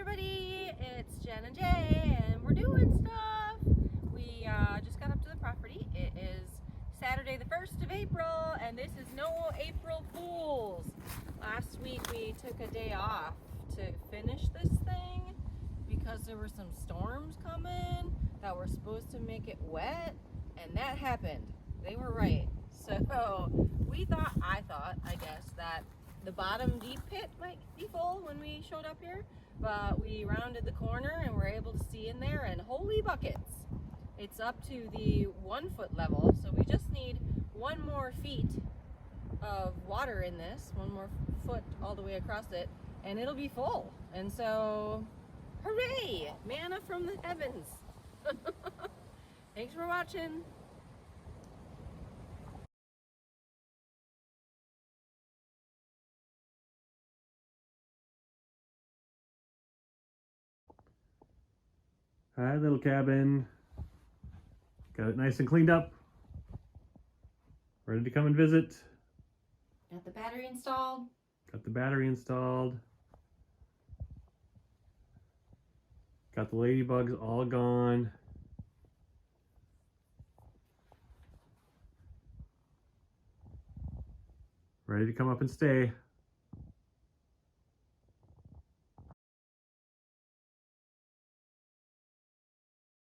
everybody, it's Jen and Jay, and we're doing stuff. We just got up to the property. It is Saturday the 1st of April, and this is no April Fools. Last week we took a day off to finish this thing because there were some storms coming that were supposed to make it wet, and that happened. They were right. So I guess, that the bottom deep pit might be full when we showed up here, but we rounded the corner and were able to see in there, and holy buckets, it's up to the 1 foot level, so we just need 1 more feet of water in this, 1 more foot all the way across it, and it'll be full. And so hooray, manna from the heavens. Thanks for watching. Hi, little cabin. Got it nice and cleaned up. Ready to come and visit. Got the battery installed. Got the battery installed. Got the ladybugs all gone. Ready to come up and stay.